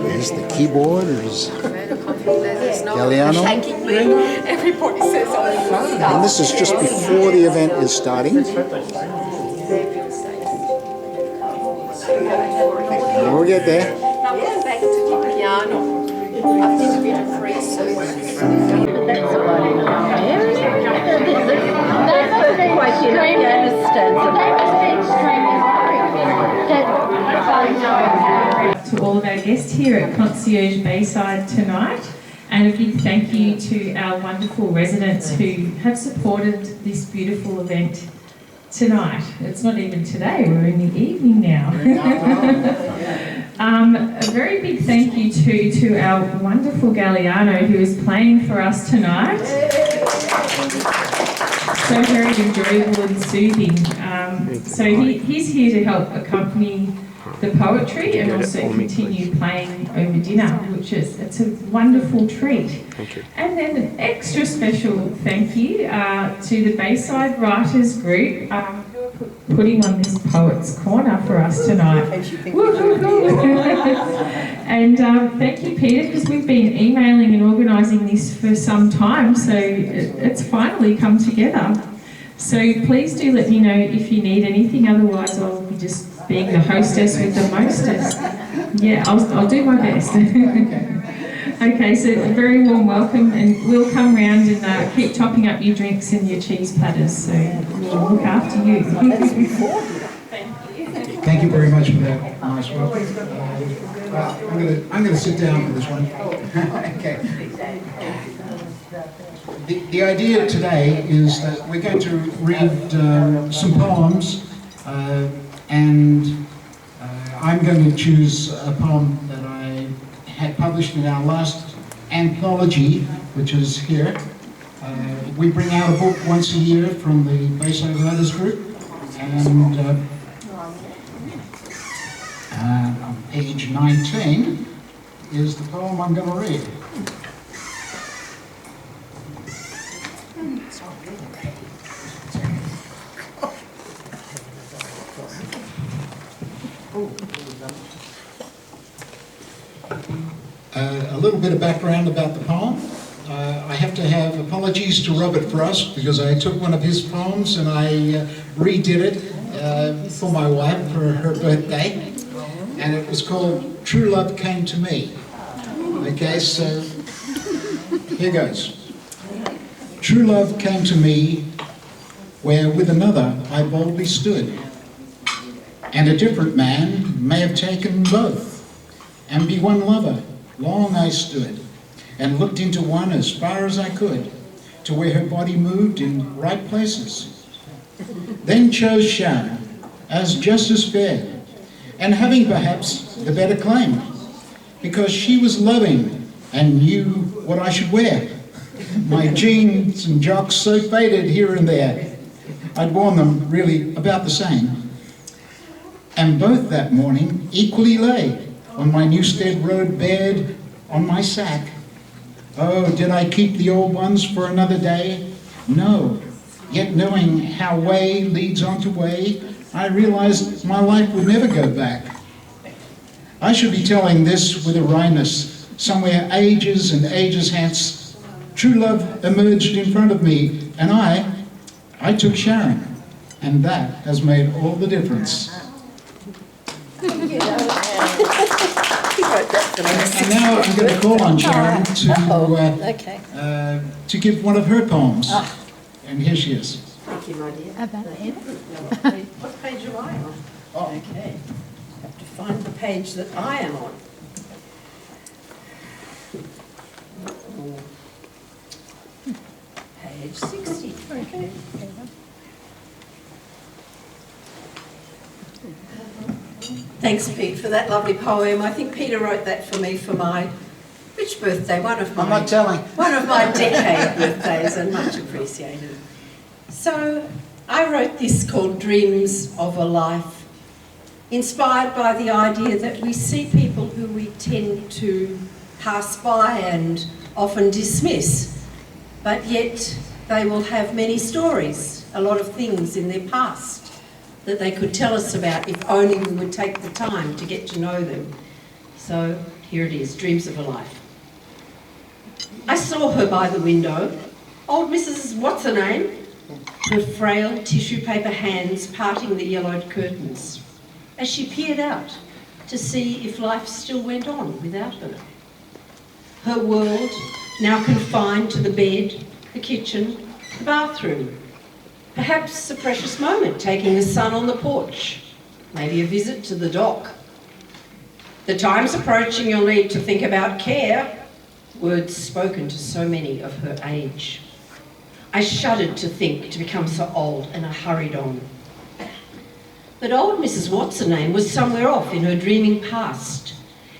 There's the keyboard. There's Galliano. Everybody says And this is just before the event is starting. And we'll get there. Now I'm going back to the piano. I did a bit of research. To all of our guests here at Concierge Bayside tonight, and a big thank you to our wonderful residents who have supported this beautiful event tonight. It's not even today, we're in the evening now. A very big thank you to our wonderful Galliano who is playing for us tonight. So very enjoyable and soothing. So he's here to help accompany the poetry and also continue playing over dinner, which it's a wonderful treat. And then an extra special thank you to the Bayside Writers Group who are putting on this Poets Corner for us tonight. And thank you, Peter, because we've been emailing and organising this for some time, so it's finally come together. So please do let me know if you need anything, otherwise I'll be just being the hostess with the mostess. Yeah, I'll do my best. Okay, so a very warm welcome, and we'll come round and keep topping up your drinks and your cheese platters, so we'll look after you. Thank you very much for that nice welcome. I'm going to sit down for this one. Okay. The idea today is that we're going to read some poems, and I'm going to choose a poem that I had published in our last anthology, which is here. We bring out a book once a year from the Bayside Writers Group, and on page 19 is the poem I'm going to read. A little bit of background about the poem. I have to have apologies to Robert Frost because I took one of his poems and I redid it for my wife for her birthday, and it was called True Love Came to Me. Okay, so here goes. True love came to me where with another I boldly stood, and a different man may have taken both, and be one lover. Long I stood and looked into one as far as I could, to where her body moved in right places. Then chose Sharon as just as fair, and having perhaps the better claim, because she was loving and knew what I should wear. My jeans and jocks so faded here and there, I'd worn them really about the same. And both that morning equally lay on my Newstead Road bed on my sack. Oh, did I keep the old ones for another day? No. Yet knowing how way leads on to way, I realized my life would never go back. I should be telling this with a wryness, somewhere ages and ages hence. True love emerged in front of me, and I took Sharon, and that has made all the difference. And now I'm going to call on Sharon to give one of her poems. And here she is. Thank you, my dear. What page am I on? Oh. Okay. I have to find the page that I am on. Page 60. Okay. Thanks, Pete, for that lovely poem. I think Peter wrote that for me for my, which birthday? One of my... I'm not telling. One of my decade birthdays, and much appreciated. So, I wrote this called Dreams of a Life, inspired by the idea that we see people who we tend to pass by and often dismiss, but yet they will have many stories, a lot of things in their past that they could tell us about if only we would take the time to get to know them. So here it is, Dreams of a Life. I saw her by the window, old Mrs. What's-her-name, her frail tissue paper hands parting the yellowed curtains, as she peered out to see if life still went on without her. Her world, now confined to the bed, the kitchen, the bathroom. Perhaps a precious moment taking the sun on the porch, maybe a visit to the dock. The time's approaching, you'll need to think about care, words spoken to so many of her age. I shuddered to think to become so old, and I hurried on. But old Mrs. What's-her-name was somewhere off in her dreaming past.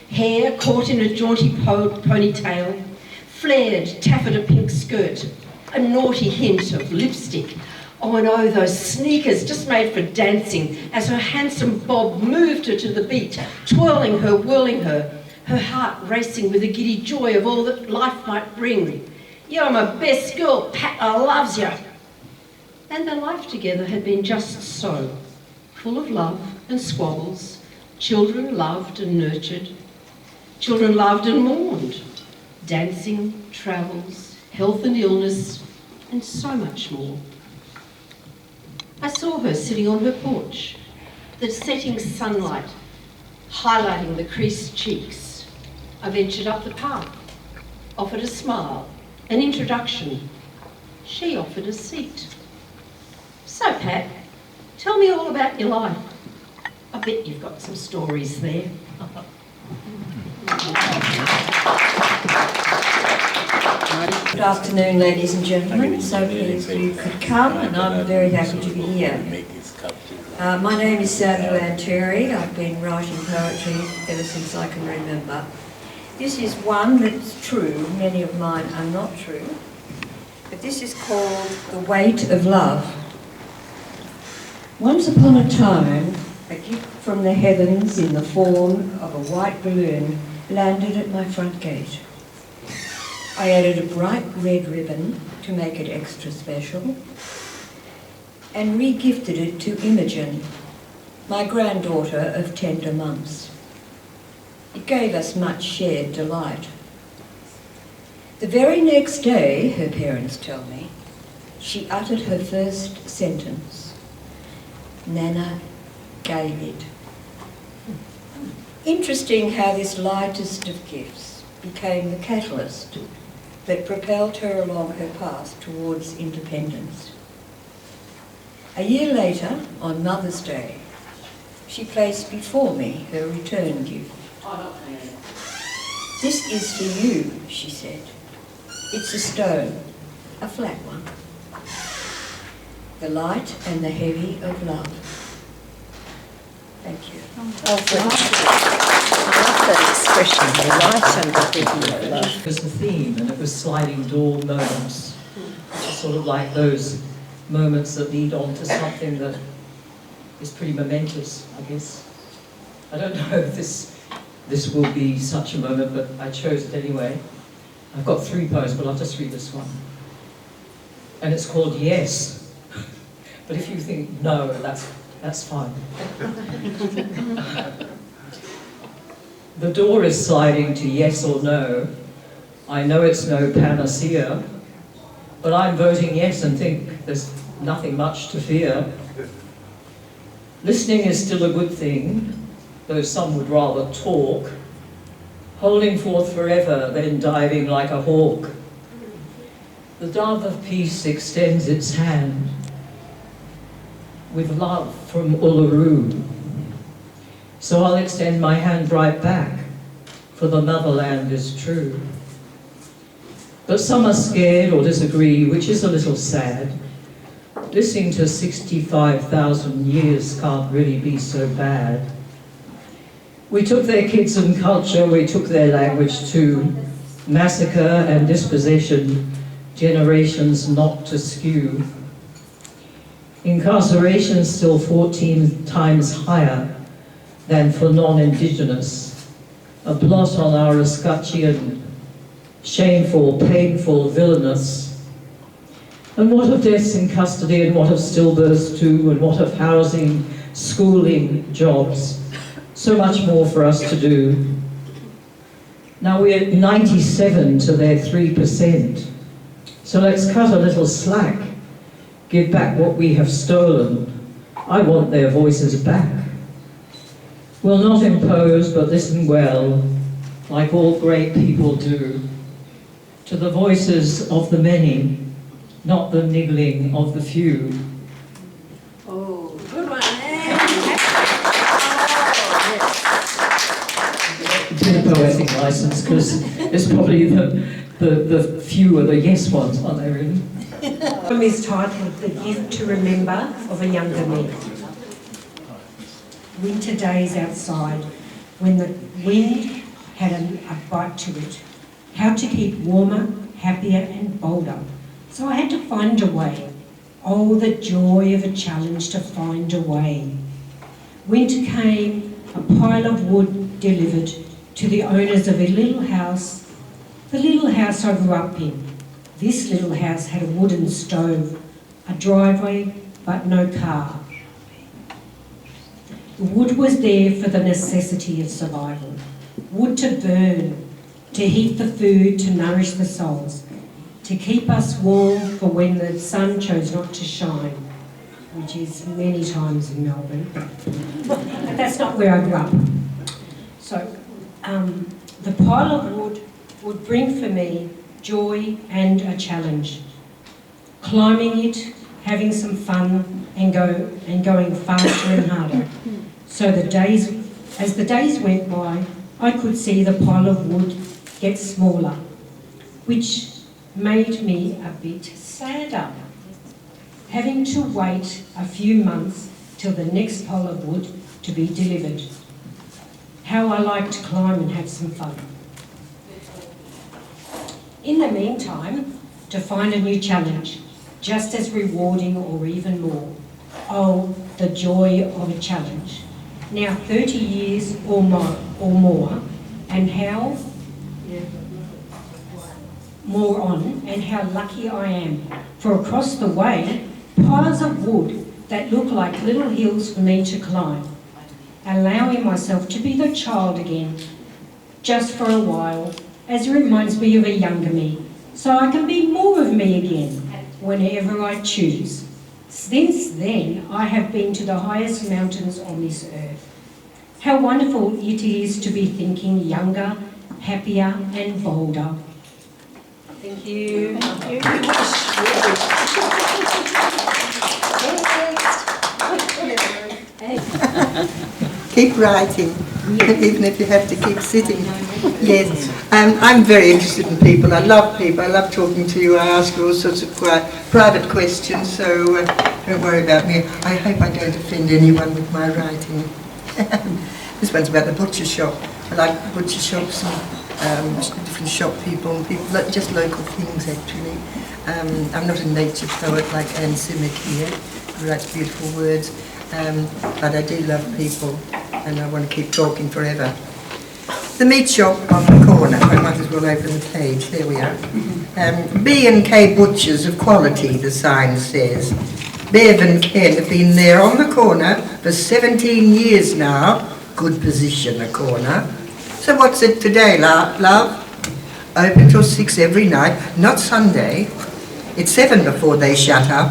Hair caught in a jaunty ponytail, flared taffeta pink skirt, a naughty hint of lipstick. Oh, and oh, those sneakers just made for dancing as her handsome bob moved her to the beat, twirling her, whirling her, her heart racing with a giddy joy of all that life might bring. You're my best girl, Pat, I loves you. And their life together had been just so, full of love and squabbles, children loved and nurtured, children loved and mourned, dancing, travels, health and illness, and so much more. I saw her sitting on her porch, the setting sunlight highlighting the creased cheeks. I ventured up the path, offered a smile, an introduction. She offered a seat. So, Pat, tell me all about your life. I bet you've got some stories there. Good afternoon, ladies and gentlemen. So pleased you could come, and I'm very happy to be here. My name is Sandra Lantieri. I've been writing poetry ever since I can remember. This is one that's true. Many of mine are not true. But this is called The Weight of Love. Once upon a time, a gift from the heavens in the form of a white balloon landed at my front gate. I added a bright red ribbon to make it extra special and re-gifted it to Imogen, my granddaughter of tender months. It gave us much shared delight. The very next day, her parents tell me, she uttered her first sentence. Nana gave it. Interesting how this lightest of gifts became the catalyst that propelled her along her path towards independence. A year later, on Mother's Day, she placed before me her return gift. This is for you, she said. It's a stone, a flat one. The light and the heavy of love. Thank you. I love that expression, the light and the heavy of love. It was the theme, and it was sliding door moments. It's sort of like those moments that lead on to something that is pretty momentous, I guess. I don't know if this will be such a moment, but I chose it anyway. I've got 3 poems, but I'll just read this one. And it's called Yes. But if you think no, that's fine. The door is sliding to yes or no. I know it's no panacea, but I'm voting yes and think there's nothing much to fear. Listening is still a good thing, though some would rather talk. Holding forth forever, then diving like a hawk. The dove of peace extends its hand with love from Uluru. So I'll extend my hand right back, for the motherland is true. But some are scared or disagree, which is a little sad. Listening to 65,000 years can't really be so bad. We took their kids and culture, we took their language too. Massacre and dispossession, generations not askew. Incarceration still 14 times higher than for non-Indigenous. A blot on our escutcheon, shameful, painful, villainous. And what of deaths in custody, and what of stillbirths too, and what of housing schooling, jobs, so much more for us to do. Now we're 97 to their 3%. So let's cut a little slack, give back what we have stolen. I want their voices back. We'll not impose, but listen well, like all great people do, to the voices of the many, not the niggling of the few. Oh, good one. Bit of poetic license, because it's probably the few are the yes ones, aren't they really? The poem is titled The Gift to Remember of a Younger Me. Winter days outside, when the wind had a bite to it. How to keep warmer, happier and bolder. So I had to find a way. Oh, the joy of a challenge to find a way. Winter came, a pile of wood delivered to the owners of a little house, the little house I grew up in. This little house had a wooden stove, a driveway, but no car. The wood was there for the necessity of survival. Wood to burn, to heat the food, to nourish the souls, to keep us warm for when the sun chose not to shine, which is many times in Melbourne. But that's not where I grew up. So the pile of wood would bring for me joy and a challenge. Climbing it, having some fun and going faster and harder. So as the days went by, I could see the pile of wood get smaller, which made me a bit sadder. Having to wait a few months till the next pile of wood to be delivered. How I like to climb and have some fun. In the meantime, to find a new challenge, just as rewarding or even more. Oh, the joy of a challenge. Now 30 years or more, and how more on, and how lucky I am. For across the way, piles of wood that look like little hills for me to climb. Allowing myself to be the child again, just for a while, as it reminds me of a younger me, so I can be more of me again, whenever I choose. Since then, I have been to the highest mountains on this earth. How wonderful it is to be thinking younger, happier and bolder. Thank you. Keep writing, even if you have to keep sitting. Yes, I'm very interested in people. I love people. I love talking to you. I ask you all sorts of private questions, so don't worry about me. I hope I don't offend anyone with my writing. This one's about the butcher shop. I like butcher shops and different shop people and people, just local things actually. I'm not a nature poet like Anne Simic here, who writes beautiful words, but I do love people and I want to keep talking forever. The meat shop on the corner, I might as well open the page, there we are. B&K Butchers of Quality, the sign says. Bev and Ken have been there on the corner for 17 years now. Good position, a corner. So what's it today, love? Open till 6 every night, not Sunday. It's 7 before they shut up.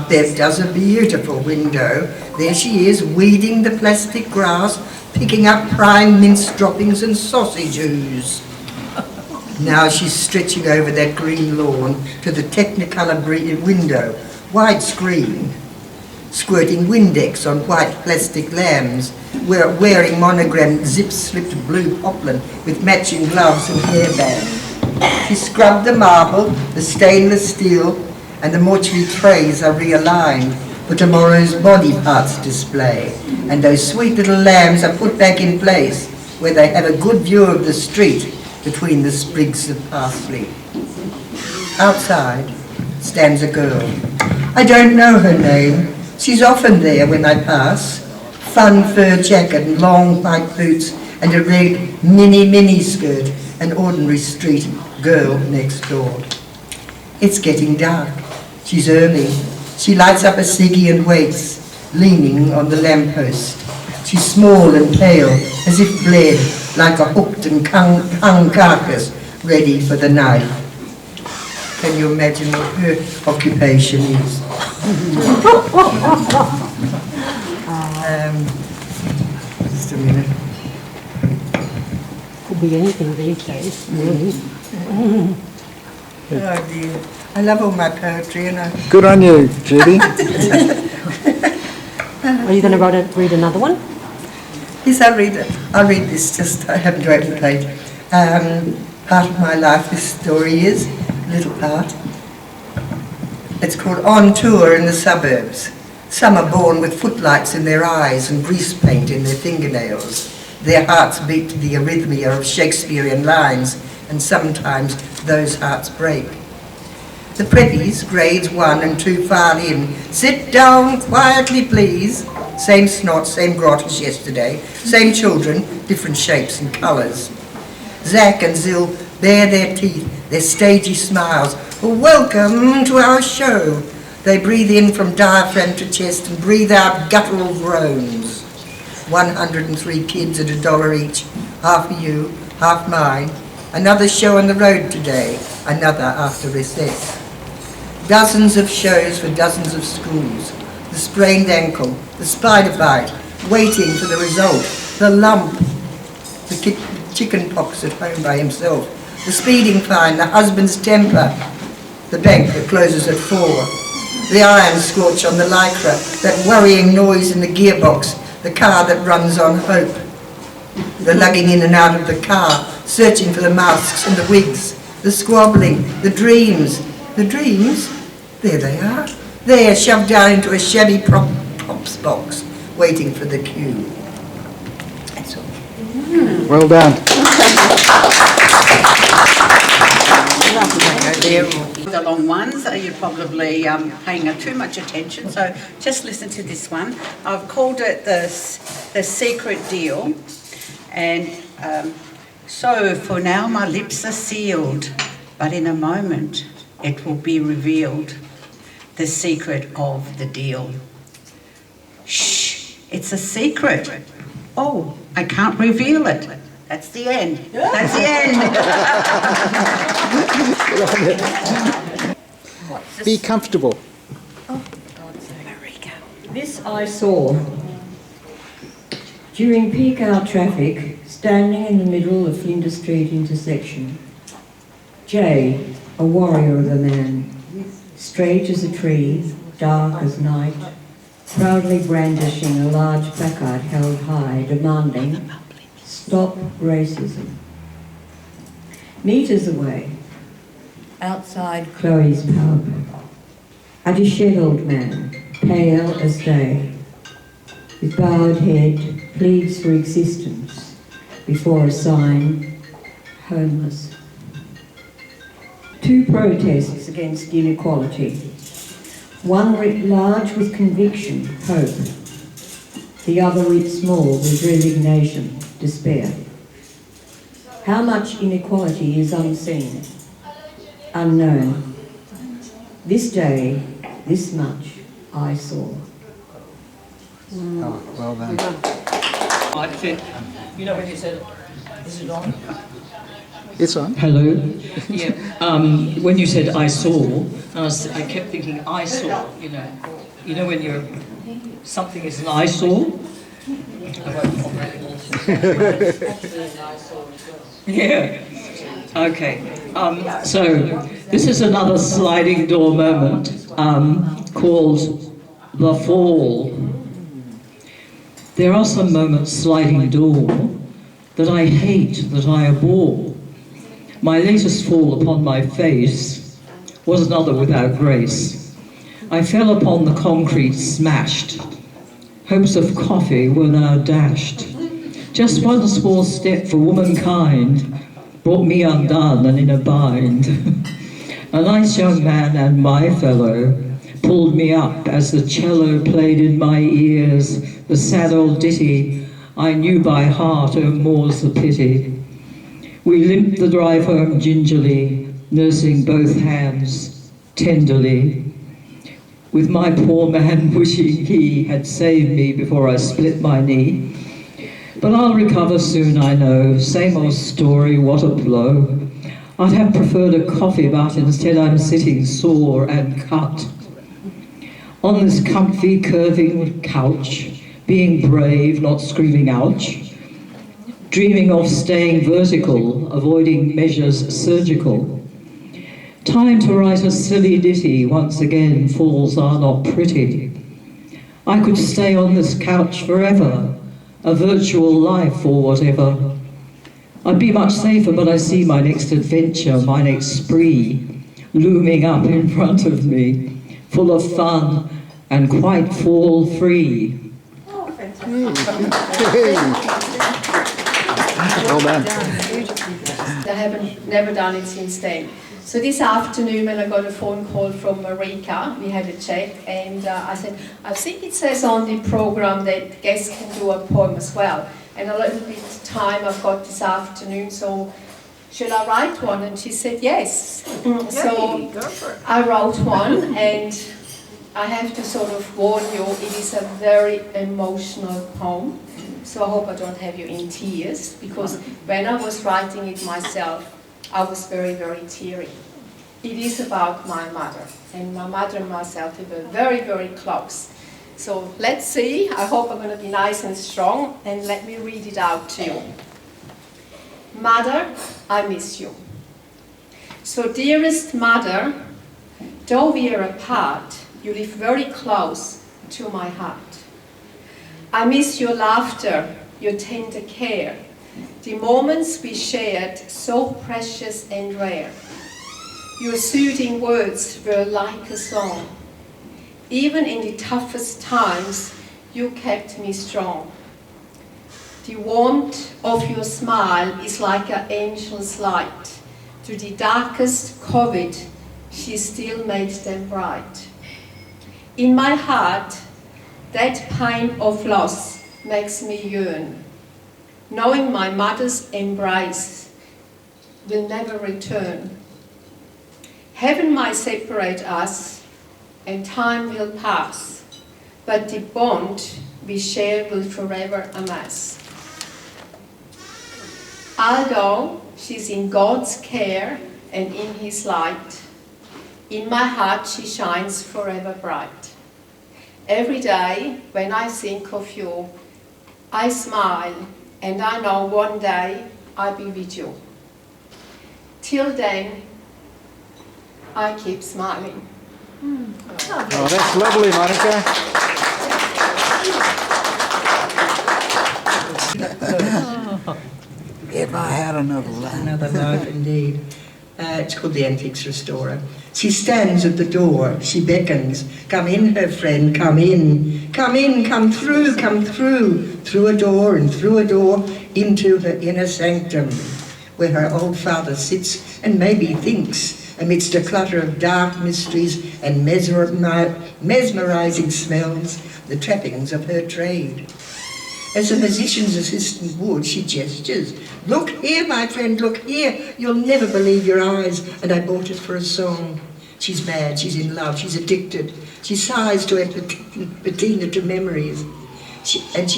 Bev does a beautiful window. There she is, weeding the plastic grass, picking up prime mince droppings and sausage ooze. Now she's stretching over that green lawn to the Technicolor window, widescreen, squirting Windex on white plastic lambs, wearing monogrammed zip-slipped blue poplin with matching gloves and hairband. She scrubbed the marble, the stainless steel, and the mortuary trays are realigned for tomorrow's body parts display. And those sweet little lambs are put back in place where they have a good view of the street between the sprigs of parsley. Outside stands a girl. I don't know her name. She's often there when I pass. Fun fur jacket and long white boots and a red mini skirt, an ordinary street girl next door. It's getting dark. She's early. She lights up a ciggy and waits. leaning on the lamppost. She's small and pale, as if bled, like a hooked and hung carcass, ready for the knife. Can you imagine what her occupation is? Just a minute. Could be anything these days, really. Oh dear. I love all my poetry and I... Good on you, Judy. Are you going to read another one? Yes, I'll read this, just I haven't read the page. Part of my life this story is, a little part. It's called On Tour in the Suburbs. Some are born with footlights in their eyes and grease paint in their fingernails. Their hearts beat to the arrhythmia of Shakespearean lines, and sometimes those hearts break. The preppies, grades 1 and 2 file in. Sit down quietly, please. Same snot, same grot as yesterday. Same children, different shapes and colours. Zach and Zill bare their teeth, their stagey smiles. Welcome to our show. They breathe in from diaphragm to chest and breathe out guttural groans. 103 kids at $1 each. Half for you, half mine. Another show on the road today, another after recess. Dozens of shows for dozens of schools. The sprained ankle, the spider bite, waiting for the result, the lump, the chicken pox at home by himself, the speeding fine, the husband's temper, the bank that closes at 4, the iron scorch on the lycra, that worrying noise in the gearbox, the car that runs on hope, the lugging in and out of the car, searching for the masks and the wigs, the squabbling, the dreams, there they are. There, shoved down into a shabby props box, waiting for the cue. That's all. Well done. The long ones, you're probably paying too much attention, so just listen to this one. I've called it the secret deal, and so for now my lips are sealed, but in a moment it will be revealed. The secret of the deal. Shh, it's a secret. Oh, I can't reveal it. That's the end. That's the end. Be comfortable. This I saw. During peak hour traffic, standing in the middle of Flinders Street intersection. Jay, a warrior of a man, straight as a tree, dark as night, proudly brandishing a large placard held high, demanding, "Stop racism." Meters away, outside Chloe's pub, a dishevelled man, pale as day, with bowed head, pleads for existence before a sign, homeless. 2 protests against inequality. One writ large with conviction, hope. The other writ small with resignation, despair. How much inequality is unseen, unknown. This day, this much I saw. Oh, well done. I think, you know when you said, is it on? It's on. Hello. Yeah. When you said I saw, I kept thinking I saw. You know when something is an eyesore. Yeah. Okay. So this is another sliding door moment called the fall. There are some moments sliding door that I hate, that I abhor. My latest fall upon my face was another without grace. I fell upon the concrete smashed. Hopes of coffee were now dashed. Just one small step for womankind brought me undone and in a bind. A nice young man and my fellow pulled me up as the cello played in my ears the sad old ditty I knew by heart, oh more's the pity. We limped the drive home gingerly, nursing both hands tenderly. with my poor man wishing he had saved me before I split my knee. But I'll recover soon, I know. Same old story, what a blow. I'd have preferred a coffee, but instead I'm sitting sore and cut on this comfy, curving couch, being brave, not screaming ouch, dreaming of staying vertical, avoiding measures surgical. Time to write a silly ditty, once again, falls are not pretty. I could stay on this couch forever, a virtual life or whatever. I'd be much safer, but I see my next adventure, my next spree, looming up in front of me, full of fun and quite fall free. Oh, fantastic. Well done. I haven't never done it since then. So this afternoon when I got a phone call from Marika, we had a chat, and I said, I think it says on the program that guests can do a poem as well. And a little bit of time I've got this afternoon, so should I write one? And she said yes. So go for it. I wrote one, and I have to sort of warn you, it is a very emotional poem. So I hope I don't have you in tears, because when I was writing it myself, I was very, very teary. It is about my mother, and my mother and myself were very, very close. So let's see, I hope I'm going to be nice and strong, and let me read it out to you. Mother, I miss you. So dearest mother, though we are apart, you live very close to my heart. I miss your laughter, your tender care, the moments we shared, so precious and rare. Your soothing words were like a song. Even in the toughest times, you kept me strong. The warmth of your smile is like an angel's light. Through the darkest COVID, she still made them bright. In my heart, that pain of loss makes me yearn, knowing my mother's embrace will never return. Heaven might separate us, and time will pass, but the bond we share will forever amass. Although she's in God's care and in His light, in my heart she shines forever bright. Every day when I think of you, I smile, and I know one day I'll be with you. Till then, I keep smiling. Oh, that's lovely, Monica. If I had another life. Another life indeed. It's called The Antiques Restorer. She stands at the door, she beckons. Come in, her friend, come in. Come in, come through, through a door and through a door, into her inner sanctum, where her old father sits and maybe thinks, amidst a clutter of dark mysteries and mesmerizing smells, the trappings of her trade. As a musician's assistant would, she gestures. Look here, my friend, look here. You'll never believe your eyes. And I bought it for a song. She's mad, she's in love, she's addicted. She sighs to patina to memories. As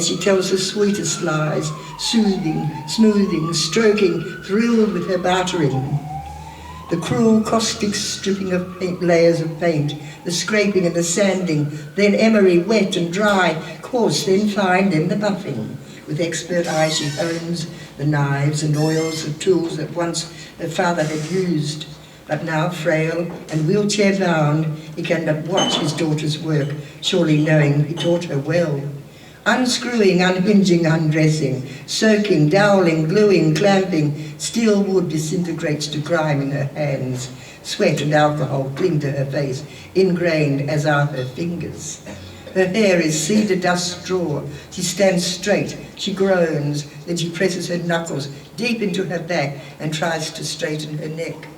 she tells the sweetest lies, soothing, smoothing, stroking, thrilled with her bartering. The cruel caustic stripping of layers of paint, the scraping and the sanding, then emery wet and dry, coarse, then fine, then the buffing. With expert eye she hones the knives and oils and tools that once her father had used. But now frail and wheelchair bound, he cannot watch his daughter's work, surely knowing he taught her well. Unscrewing, unhinging, undressing, soaking, doweling, gluing, clamping, steel wood disintegrates to grime in her hands. Sweat and alcohol cling to her face, ingrained as are her fingers. Her hair is cedar dust straw. She stands straight, she groans, then she presses her knuckles deep into her back and tries to straighten her neck.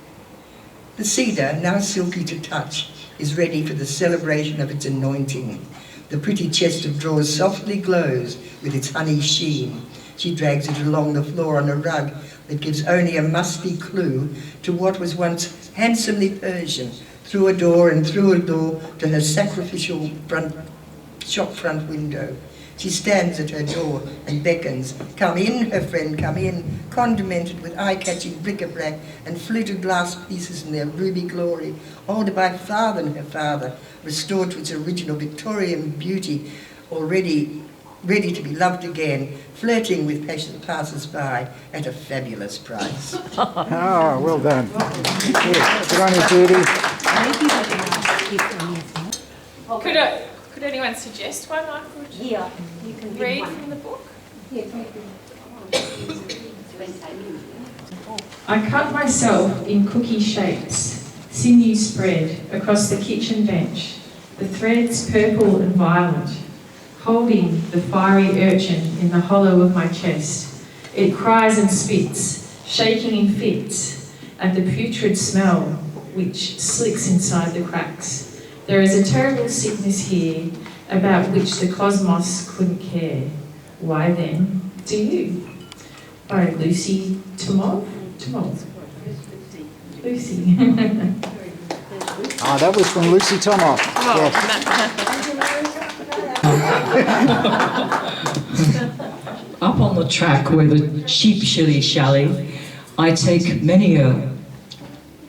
The cedar, now silky to touch, is ready for the celebration of its anointing. The pretty chest of drawers softly glows with its honey sheen. She drags it along the floor on a rug that gives only a musty clue to what was once handsomely Persian, through a door and through a door to her sacrificial shop front window. She stands at her door and beckons. Come in, her friend, come in, condimented with eye-catching bric-a-brac and fluted glass pieces in their ruby glory, ordered by father and her father, restored to its original Victorian beauty, already ready to be loved again, flirting with patient passers-by at a fabulous price. Ah, well done. Yeah, good on you, Judy. Could anyone suggest one I could Yeah, you can read from the book? I cut myself in cookie shapes, sinew spread across the kitchen bench, the threads purple and violet, holding the fiery urchin in the hollow of my chest. It cries and spits, shaking in fits at the putrid smell which slicks inside the cracks. There is a terrible sickness here about which the cosmos couldn't care. Why then do you? By Lucy Tomov? Lucy. Ah, that was from Lucy Tomoff. Yes. Up on the track where the sheep shilly-shally, I take many a...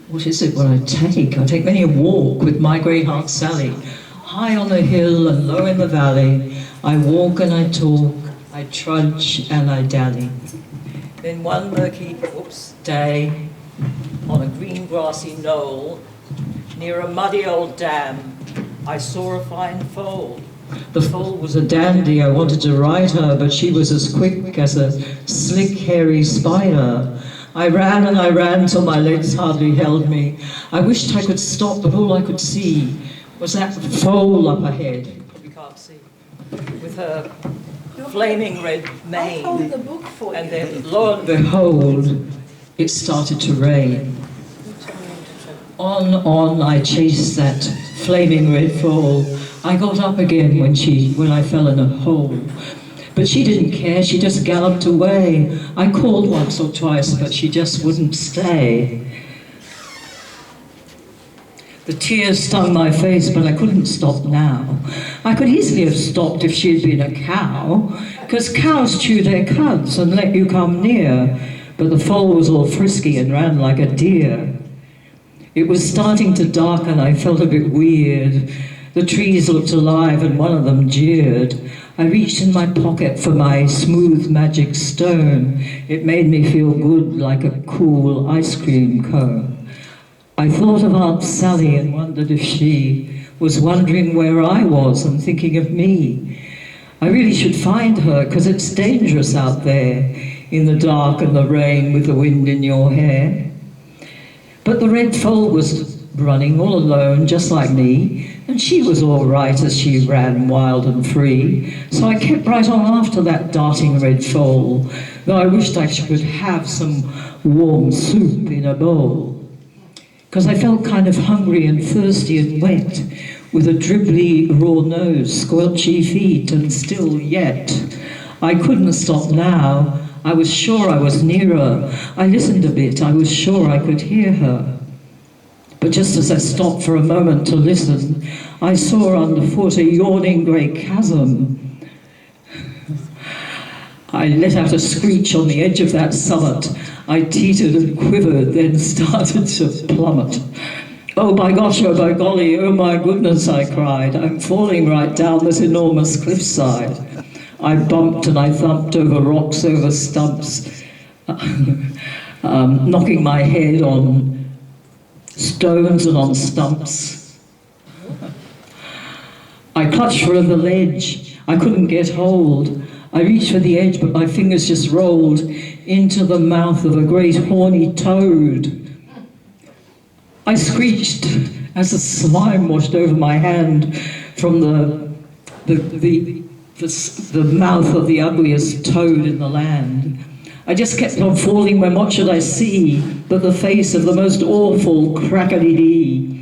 What is it what I take? I take many a walk with my great Aunt Sally. High on the hill and low in the valley, I walk and I talk, I trudge and I dally. Then one murky day, on a green grassy knoll, near a muddy old dam, I saw a fine foal. The foal was a dandy, I wanted to ride her, but she was as quick as a slick, hairy spider. I ran and I ran till my legs hardly held me. I wished I could stop, but all I could see was that foal up ahead. You can't see. With her flaming red mane. I'll hold the book for And you. then, lo and behold, it started to rain. On I chased that flaming red foal. I got up again when I fell in a hole. But she didn't care, she just galloped away. I called once or twice, but she just wouldn't stay. The tears stung my face, but I couldn't stop now. I could easily have stopped if she had been a cow, because cows chew their cuds and let you come near. But the foal was all frisky and ran like a deer. It was starting to darken, I felt a bit weird. The trees looked alive and one of them jeered. I reached in my pocket for my smooth magic stone. It made me feel good like a cool ice cream cone. I thought of Aunt Sally and wondered if she was wondering where I was and thinking of me. I really should find her, because it's dangerous out there in the dark and the rain with the wind in your hair. But the red foal was running all alone, just like me, and she was all right as she ran wild and free. So I kept right on after that darting red foal, though I wished I could have some warm soup in a bowl. Because I felt kind of hungry and thirsty and wet, with a dribbly raw nose, squelchy feet, and still yet. I couldn't stop now. I was sure I was near her. I listened a bit. I was sure I could hear her. But just as I stopped for a moment to listen, I saw underfoot a yawning grey chasm. I let out a screech on the edge of that summit. I teetered and quivered, then started to plummet. Oh, by gosh, oh, by golly, oh, my goodness, I cried. I'm falling right down this enormous cliffside. I bumped and I thumped over rocks, over stumps, knocking my head on stones and on stumps. I clutched for the ledge. I couldn't get hold. I reached for the edge, but my fingers just rolled into the mouth of a great horny toad. I screeched as the slime washed over my hand from the mouth of the ugliest toad in the land. I just kept on falling when what should I see but the face of the most awful Crackety-Dee.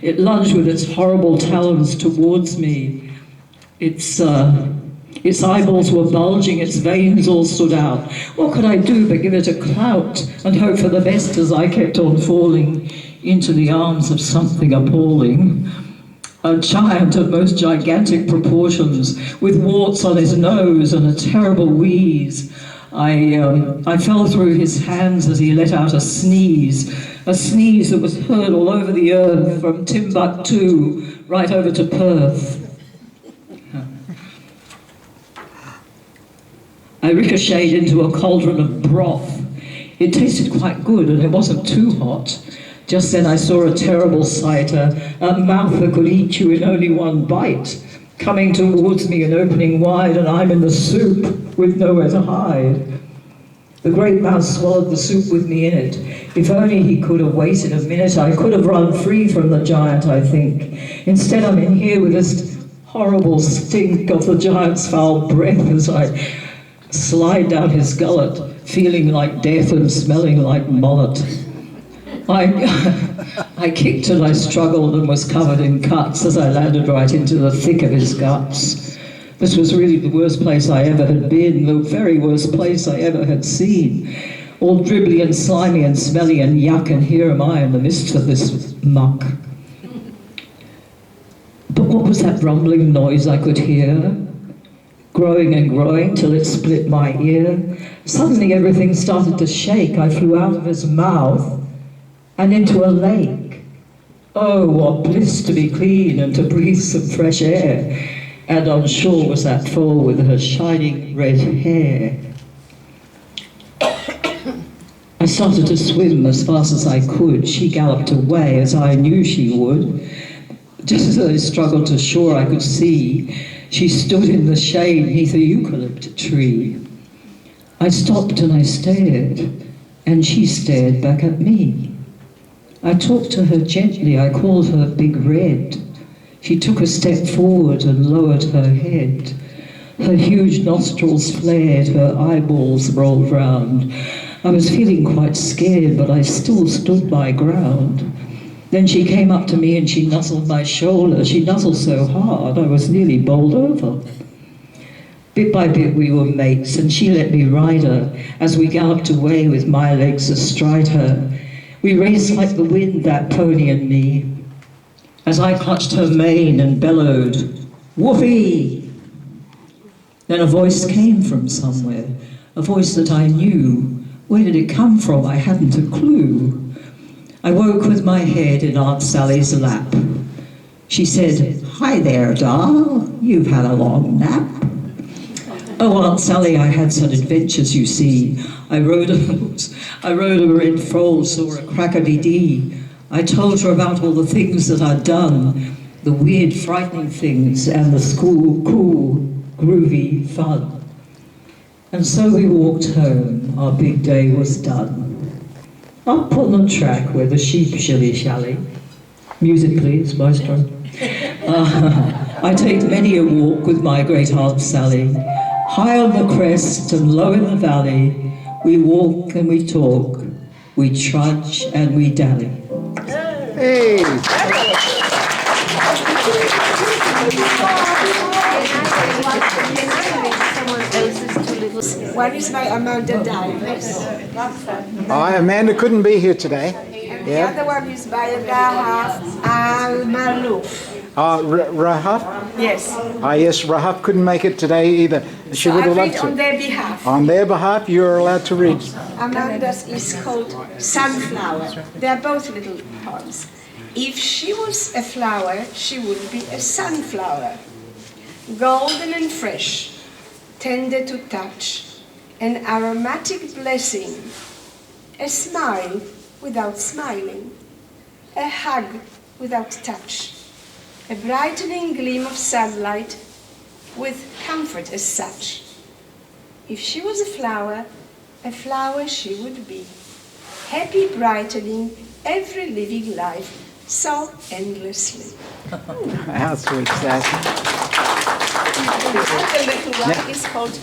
It lunged with its horrible talons towards me. Its eyeballs were bulging, its veins all stood out. What could I do but give it a clout and hope for the best as I kept on falling into the arms of something appalling. A giant of most gigantic proportions, with warts on his nose and a terrible wheeze. I fell through his hands as he let out a sneeze that was heard all over the earth, from Timbuktu right over to Perth. I ricocheted into a cauldron of broth. It tasted quite good and it wasn't too hot. Just then I saw a terrible sight, a mouth that could eat you in only one bite, coming towards me and opening wide, and I'm in the soup with nowhere to hide. The great mouth swallowed the soup with me in it. If only he could have waited a minute, I could have run free from the giant, I think. Instead, I'm in here with this horrible stink of the giant's foul breath as I slide down his gullet, feeling like death and smelling like mullet. I kicked and I struggled and was covered in cuts as I landed right into the thick of his guts. This was really the worst place I ever had been, the very worst place I ever had seen. All dribbly and slimy and smelly and yuck, and here am I in the midst of this muck. But what was that rumbling noise I could hear? Growing and growing till it split my ear. Suddenly everything started to shake. I flew out of his mouth and into a lake. Oh, what bliss to be clean and to breathe some fresh air. And on shore was that foal with her shining red hair. I started to swim as fast as I could. She galloped away as I knew she would. Just as I struggled to shore, I could see she stood in the shade neath a eucalypt tree. I stopped and I stared, and she stared back at me. I talked to her gently, I called her Big Red. She took a step forward and lowered her head. Her huge nostrils flared, her eyeballs rolled round. I was feeling quite scared, but I still stood my ground. Then she came up to me and she nuzzled my shoulder. She nuzzled so hard I was nearly bowled over. Bit by bit we were mates, and she let me ride her as we galloped away with my legs astride her. We raced like the wind, that pony and me, as I clutched her mane and bellowed, "Whoopee!" Then a voice came from somewhere, a voice that I knew. Where did it come from? I hadn't a clue. I woke with my head in Aunt Sally's lap. She said, "Hi there, doll. You've had a long nap." Oh, Aunt Sally, I had some adventures, you see. I rode a red foal, saw a crackety-dee. I told her about all the things that I'd done, the weird, frightening things, and the school, cool, groovy fun. And so we walked home. Our big day was done. Up on the track where the sheep shilly-shally. Music, please, maestro. I take many a walk with my great Aunt Sally. High on the crest and low in the valley, we walk and we talk, we trudge and we dally. Hey! One is by Amanda Divers. Amanda couldn't be here today. And the other one is by Rahaf Al-Malouf. Rahaf? Yes. Yes, Rahaf couldn't make it today either. She would have loved to. On their behalf. On their behalf, you're allowed to read. Amanda's is called Sunflower. They're both little poems. If she was a flower, she would be a sunflower. Golden and fresh, tender to touch, an aromatic blessing, a smile without smiling, a hug without touch, a brightening gleam of sunlight with comfort as such. If she was a flower she would be, happy brightening every living life so endlessly. How sweet is that? The little one is called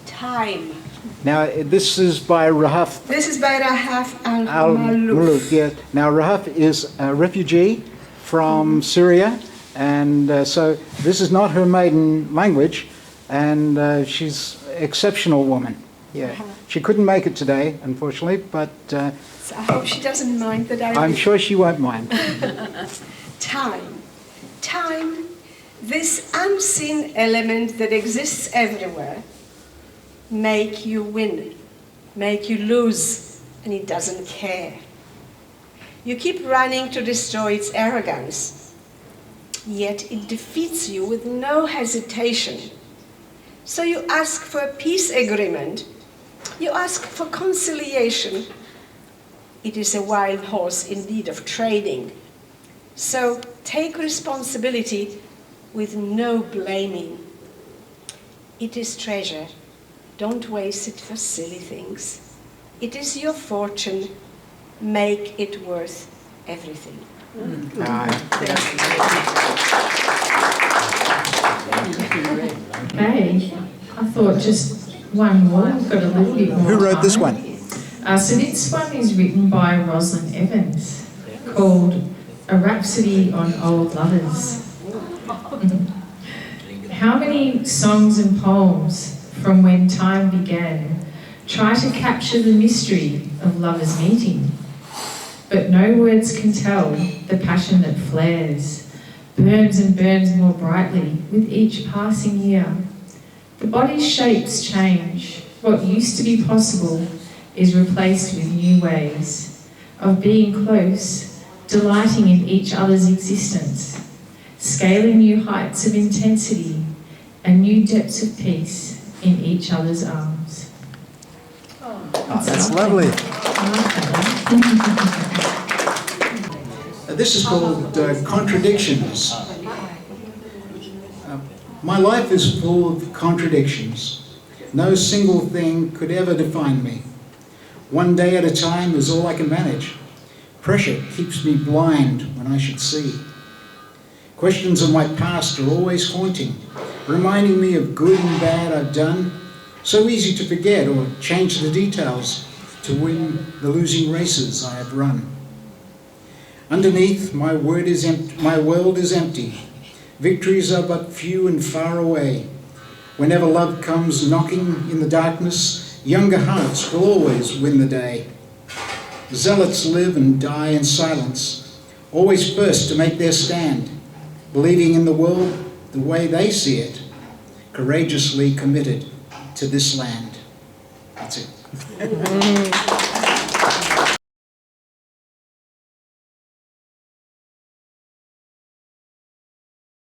Time. Now, this is by Rahaf. This is by Rahaf Al-Malouf. Al-Malouf, yes. Now, Rahaf is a refugee from Syria, and so this is not her maiden language, and she's an exceptional woman. Yeah. She couldn't make it today, unfortunately, but So I hope she doesn't mind that I'm sure she won't mind. Time. Time, this unseen element that exists everywhere, make you win, make you lose, and it doesn't care. You keep running to destroy its arrogance, yet it defeats you with no hesitation. So you ask for a peace agreement, you ask for conciliation. It is a wild horse in need of training. So take responsibility with no blaming. It is treasure. Don't waste it for silly things. It is your fortune. Make it worth everything. Okay, I thought just one more. I've got a little bit more. Who wrote this one? So this one is written by Rosalind Evans, called A Rhapsody on Old Lovers. How many songs and poems from when time began try to capture the mystery of lovers meeting? But no words can tell the passion that flares, burns and burns more brightly with each passing year. The body's shapes change. What used to be possible is replaced with new ways of being close, delighting in each other's existence, scaling new heights of intensity and new depths of peace in each other's arms. Oh, that's lovely. This is called Contradictions. My life is full of contradictions. No single thing could ever define me. One day at a time is all I can manage. Pressure keeps me blind when I should see. Questions of my past are always haunting, reminding me of good and bad I've done. So easy to forget or change the details to win the losing races I have run. Underneath, my world is empty. Victories are but few and far away. Whenever love comes knocking in the darkness, younger hearts will always win the day. Zealots live and die in silence, always first to make their stand, believing in the world the way they see it, courageously committed to this land. That's it.